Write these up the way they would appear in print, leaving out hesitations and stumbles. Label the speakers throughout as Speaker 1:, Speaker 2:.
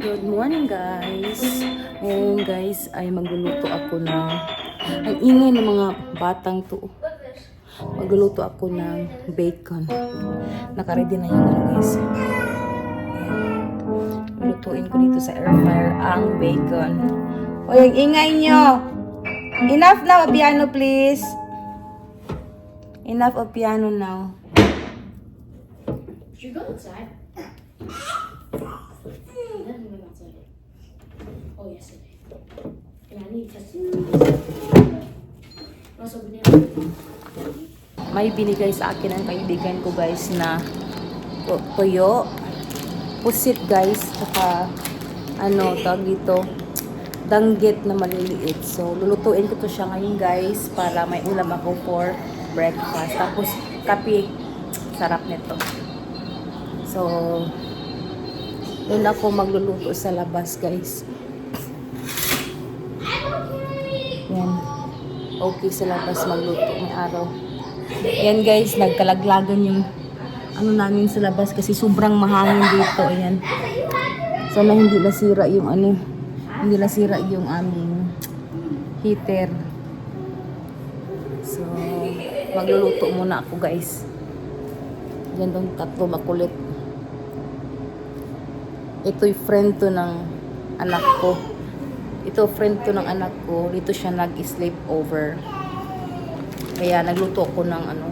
Speaker 1: Good morning guys. Ngayon guys ay magluluto ako ng ang ingay ng mga batang to. Magluluto ako ng bacon. Naka-ready na yung ano guys. Ayan. Lutuin ko dito sa air fryer ang bacon. O yung ingay nyo. Enough now of piano please. Enough of piano now.
Speaker 2: Should we go outside? He doesn't live outside. Oh, yes, it is. Yeah, I need to test it. Also, banana.
Speaker 1: May binigay sa akin ang kaibigan ko guys na tuyo, pusit guys, saka ano, tawag dito, danggit na maliliit. So, lulutuin ko to siya ngayon guys para may ulam ako for breakfast. Tapos, kape, sarap nito. So, doon ako magluluto sa labas guys. Yan. Okay sa labas magluto may araw. Yan guys, nagkalaglagan yung ano namin sa labas kasi sobrang mahangin dito. Ayan. Sana hindi nasira yung ano, hindi nasira yung aming heater. So, magluluto muna ako guys. Yan tong tatlo makulit. Ito'y friend to ng anak ko. Ito friend to ng anak ko. Dito siya nag-sleep over. Kaya nagluto ko ng ano,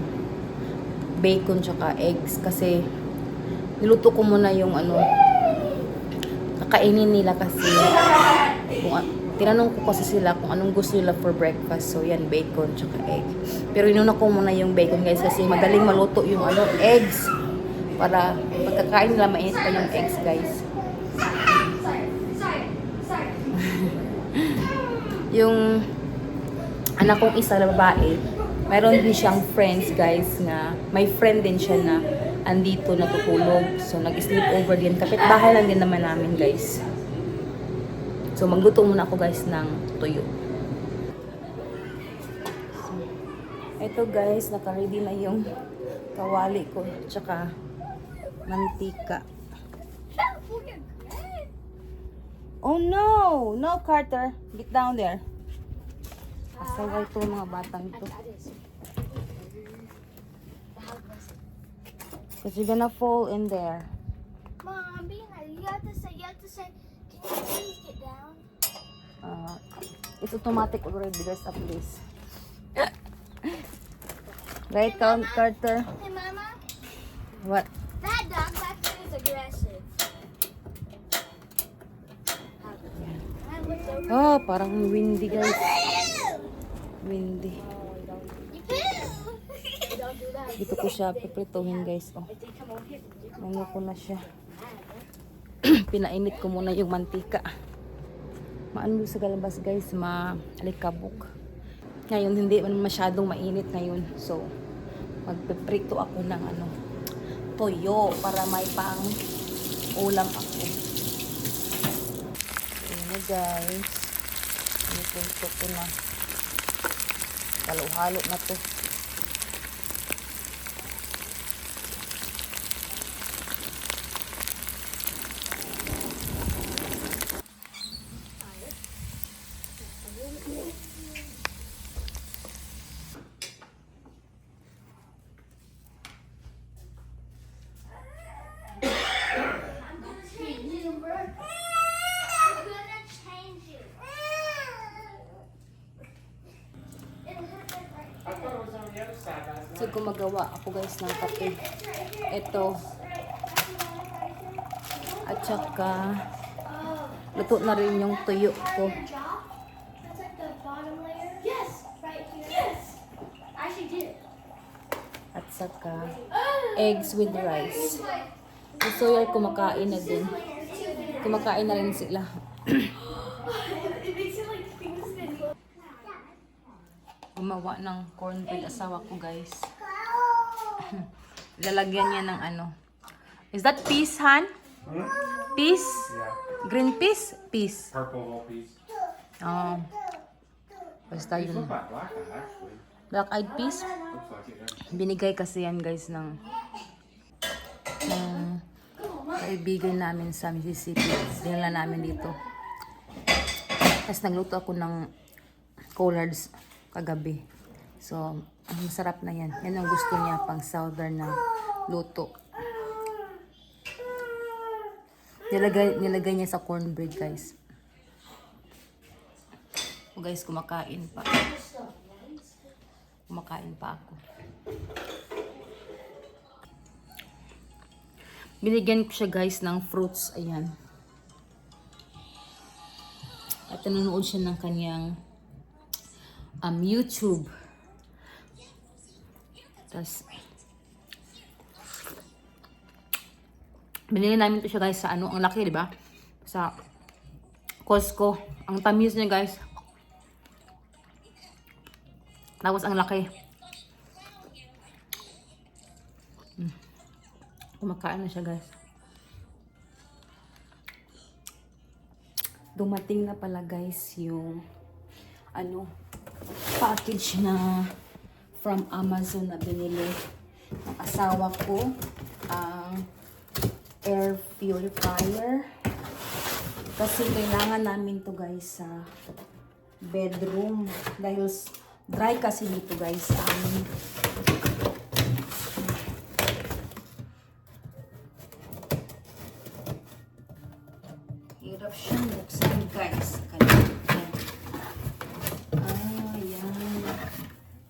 Speaker 1: bacon tsaka eggs kasi niluto ko muna yung ano, kakainin nila kasi kung, tinanong ko kasi sila kung anong gusto nila for breakfast. So yan, bacon tsaka egg. Pero inuna ko muna yung bacon guys kasi madaling maluto yung ano, eggs. Para pagkakain nila mainit pa yung eggs guys. Yung anak kong isa na babae, mayroon din siyang friends guys nga, may friend din siya na andito natutulog. So nag-sleep over din. Kapitbahay lang din naman namin guys. So magluto muna ako guys ng tuyo. So, ito guys, naka-ready na yung kawali ko tsaka mantika. Oh no! No, Carter. Get down there. Asaway to mga batang to. Because you're gonna fall in there.
Speaker 3: Mom, being like, you have to say, can you please get down?
Speaker 1: It's automatic already. There's a place. Right, Carter?
Speaker 3: Hey, Mama,
Speaker 1: What?
Speaker 3: that dog back there is aggressive. I looked over.
Speaker 1: Oh, parang windy guys. Windy.
Speaker 3: Don't do that.
Speaker 1: Dito ko siya piprituhin guys. Oh.
Speaker 2: If they come over here,
Speaker 1: Ano ko na siya. Pinainit ko muna yung mantika. Maano sa galabas guys, maalikabok. Ngayon hindi man masyadong mainit ngayon. So magpiprito ako ng ano, toyo para may pang ulam ako. Ayan na guys. Ito ko na. Halo-halo na to. So gumagawa ako guys ng kape. Ito. At saka luto na rin yung tuyo ko.
Speaker 3: That's like the bottom layer.
Speaker 2: yes,
Speaker 3: Right here.
Speaker 2: yes. I actually did.
Speaker 1: At saka eggs with rice. Si Sawyer kumakain na din. Kumakain na rin sila.
Speaker 2: It makes it like things that
Speaker 1: Gumawa ng cornbread asawa ko guys. Lalagyan niya ng ano. Is that peas, Han? Peas?
Speaker 4: Yeah,
Speaker 1: Green peas? Peas.
Speaker 4: purple whole piece.
Speaker 1: Oh. Basta
Speaker 4: These
Speaker 1: yun.
Speaker 4: look like black actually.
Speaker 1: Black-eyed peas.
Speaker 4: Looks like it.
Speaker 1: Binigay kasi yan guys ng kaibigan namin sa Mississippi. Dinala namin dito. Tapos nagluto ako ng collards kagabi. So, ang masarap na yan. Yan ang gusto niya pang southern na luto. Nilagay niya sa cornbread, guys. O guys, kumakain pa. Kumakain pa ako. Binigyan ko siya, guys, ng fruits. Ayan. At nanonood siya ng kanyang YouTube. Tapos, binili namin to siya, guys, sa ano, ang laki, di ba? Sa Costco. Ang tamis niya, guys. Tapos ang laki. Kumakain na siya, guys. Dumating na pala, guys, yung ano, package na from Amazon na binili ng asawa ko. Ang air purifier. Kasi kailangan namin to, guys, sa bedroom. Dahil dry kasi dito, guys, sa amin. Hirap siyang buksan, guys. Yan. Yan.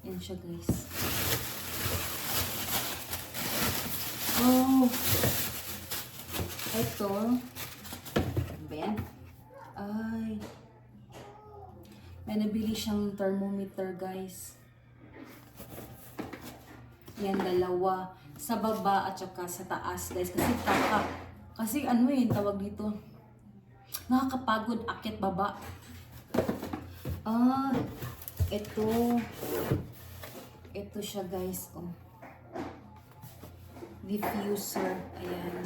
Speaker 1: Yan siya, guys. Oh. Ito. Ben. Ay. May nabili siyang thermometer, guys. Yan, dalawa. Sa baba at saka sa taas, guys. Kasi ano tawag dito. Nakakapagod akyat baba. Ito. Ito siya, guys. Oh. Diffuser. Ayan.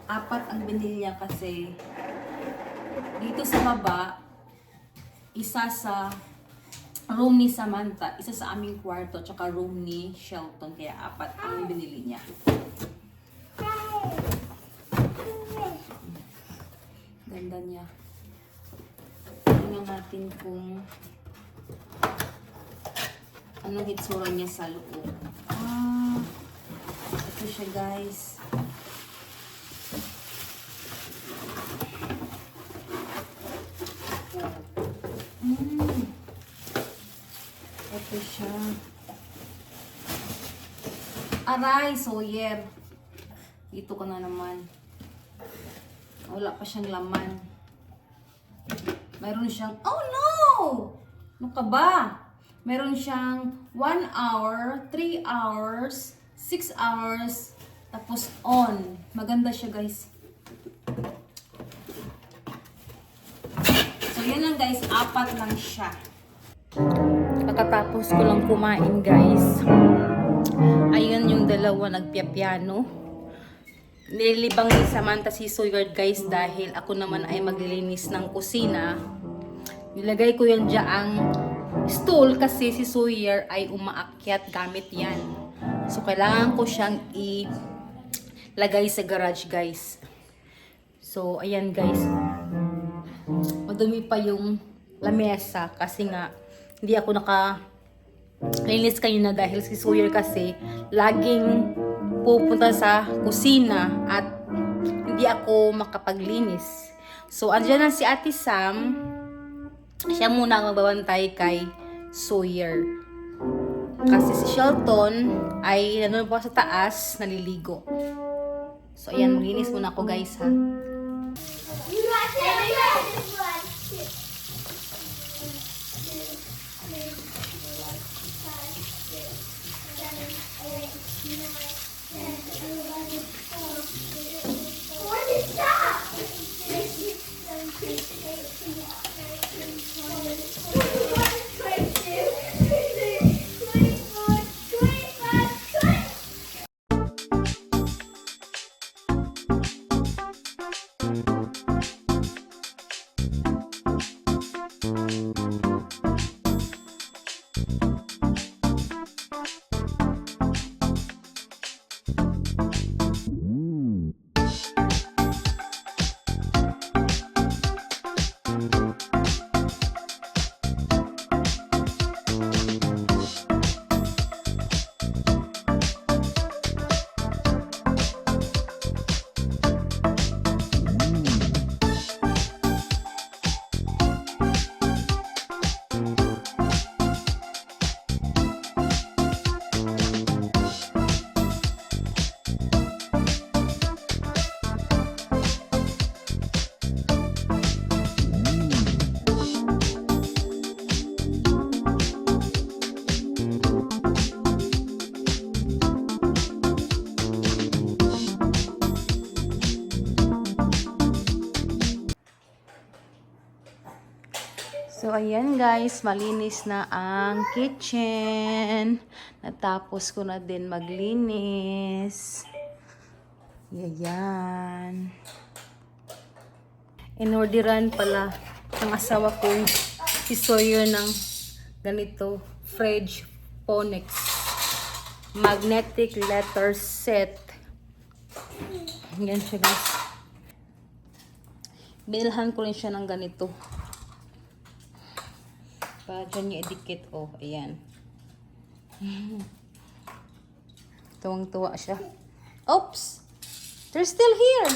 Speaker 1: 4 ang binili niya kasi dito sa baba, isa sa room ni Samantha, isa sa aming kwarto, tsaka room ni Shelton. Kaya 4 ang binili niya. Ganda niya. Tingnan natin kung anong hitsura niya sa loob. Ito siya, guys. Ito siya. Aray, Sawyer. Dito ka na naman. Wala pa siyang laman. Meron siyang, oh no! Ano ka ba? Meron siyang 1 hour, 3 hours, 6 hours, tapos on. Maganda siya, guys. So, yun lang, guys. 4 lang siya. Pagkatapos ko lang kumain, guys. Ayun yung dalawa nagpiapiano. Nililibang ni Samantha si Sawyer, guys, dahil ako naman ay maglilinis ng kusina. Nilagay ko yan dyaang stool kasi si Sawyer ay umaakyat gamit yan. So, kailangan ko siyang ilagay sa garage, guys. So, ayan, guys. Madumi pa yung lamesa kasi nga hindi ako linis kayo na dahil si Sawyer kasi laging pupunta sa kusina at hindi ako makapaglinis. So, andyan na si Ate Sam. Siya muna ang magbabantay kay Sawyer. Kasi si Shelton ay nandun pa sa taas, naliligo. So, ayan, maglinis muna ako, guys, ha. So, ayan guys, malinis na ang kitchen. Natapos ko na din maglinis. Ayan. Inorderan pala ng asawa ko si Sawyer ng ganito, Fridge Phonics magnetic letter set. Yan siya guys. Binilhan ko rin siya ng ganito. Para dyan niya idikit. Oh, ayan. Tuwang-tuwa siya. Oops! They're still here!